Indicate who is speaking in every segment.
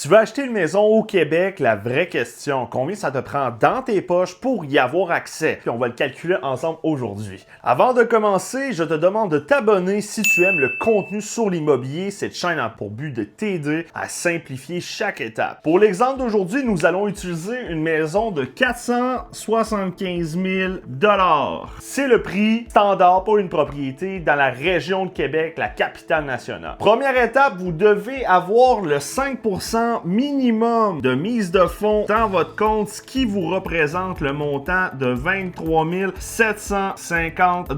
Speaker 1: Tu veux acheter une maison au Québec? La vraie question, combien ça te prend dans tes poches pour y avoir accès? Puis on va le calculer ensemble aujourd'hui. Avant de commencer, je te demande de t'abonner si tu aimes le contenu sur l'immobilier. Cette chaîne a pour but de t'aider à simplifier chaque étape. Pour l'exemple d'aujourd'hui, nous allons utiliser une maison de 475 000 $. C'est le prix standard pour une propriété dans la région de Québec, la capitale nationale. Première étape, vous devez avoir le 5% minimum de mise de fonds dans votre compte, ce qui vous représente le montant de 23 750 $.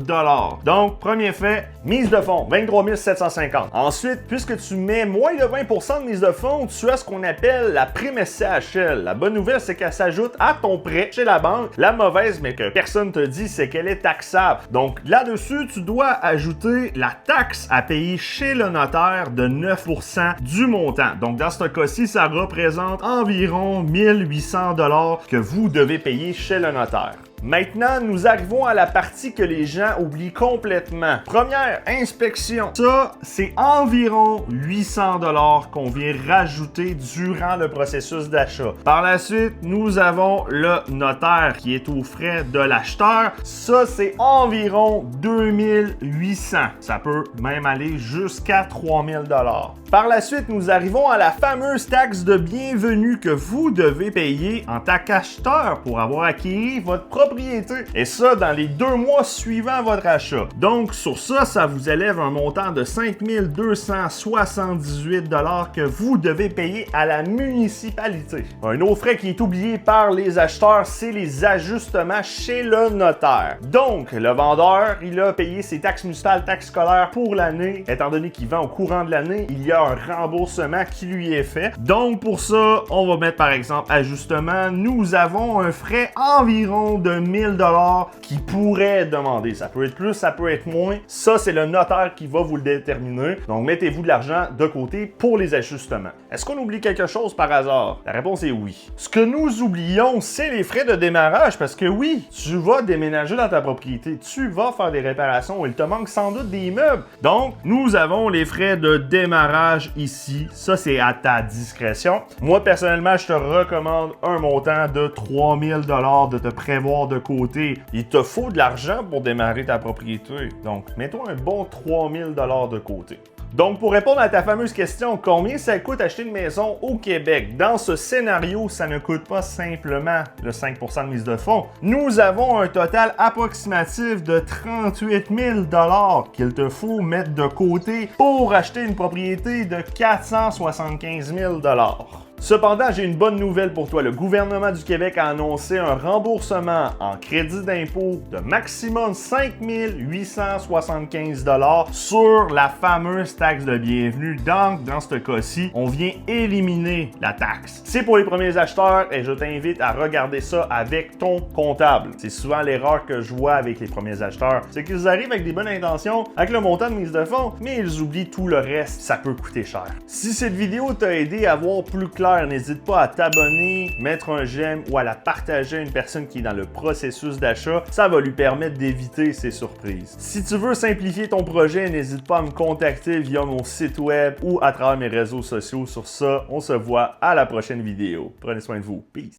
Speaker 1: Donc, premier fait, mise de fonds, 23 750 $. Ensuite, puisque tu mets moins de 20% de mise de fonds, tu as ce qu'on appelle la prime SCHL. La bonne nouvelle, c'est qu'elle s'ajoute à ton prêt chez la banque. La mauvaise, mais que personne te dit, c'est qu'elle est taxable. Donc, là-dessus, tu dois ajouter la taxe à payer chez le notaire de 9% du montant. Donc, dans ce cas-ci, ça représente environ 1800 $ que vous devez payer chez le notaire. Maintenant, nous arrivons à la partie que les gens oublient complètement. Première inspection. Ça, c'est environ 800 $ qu'on vient rajouter durant le processus d'achat. Par la suite, nous avons le notaire qui est aux frais de l'acheteur. Ça, c'est environ 2800. Ça peut même aller jusqu'à 3000 $. Par la suite, nous arrivons à la fameuse taxe de bienvenue que vous devez payer en tant qu'acheteur pour avoir acquis votre propriété. Et ça, dans les 2 mois suivant votre achat. Donc, sur ça, ça vous élève un montant de 5 278 $ que vous devez payer à la municipalité. Un autre frais qui est oublié par les acheteurs, c'est les ajustements chez le notaire. Donc, le vendeur, il a payé ses taxes municipales, taxes scolaires pour l'année. Étant donné qu'il vend au courant de l'année, il y a un remboursement qui lui est fait. Donc, pour ça, on va mettre par exemple ajustement. Nous avons un frais environ de 1000 $ qui pourrait demander. Ça peut être plus, ça peut être moins. Ça, c'est le notaire qui va vous le déterminer. Donc, mettez-vous de l'argent de côté pour les ajustements. Est-ce qu'on oublie quelque chose par hasard? La réponse est oui. Ce que nous oublions, c'est les frais de démarrage parce que oui, tu vas déménager dans ta propriété. Tu vas faire des réparations. Il te manque sans doute des meubles. Donc, nous avons les frais de démarrage ici. Ça, c'est à ta discrétion. Moi, personnellement, je te recommande un montant de 3000 $ de te prévoir de côté. Il te faut de l'argent pour démarrer ta propriété. Donc, mets-toi un bon 3000 $ de côté. Donc, pour répondre à ta fameuse question, combien ça coûte acheter une maison au Québec? Dans ce scénario, ça ne coûte pas simplement le 5% de mise de fonds. Nous avons un total approximatif de 38 000 $ qu'il te faut mettre de côté pour acheter une propriété de 475 000 $. Cependant, j'ai une bonne nouvelle pour toi. Le gouvernement du Québec a annoncé un remboursement en crédit d'impôt de maximum 5 875 $ sur la fameuse taxe de bienvenue. Donc, dans ce cas-ci, on vient éliminer la taxe. C'est pour les premiers acheteurs et je t'invite à regarder ça avec ton comptable. C'est souvent l'erreur que je vois avec les premiers acheteurs. C'est qu'ils arrivent avec des bonnes intentions, avec le montant de mise de fonds, mais ils oublient tout le reste. Ça peut coûter cher. Si cette vidéo t'a aidé à voir plus clair, n'hésite pas à t'abonner, mettre un j'aime ou à la partager à une personne qui est dans le processus d'achat. Ça va lui permettre d'éviter ces surprises. Si tu veux simplifier ton projet, n'hésite pas à me contacter via mon site web ou à travers mes réseaux sociaux. Sur ça, on se voit à la prochaine vidéo. Prenez soin de vous. Peace!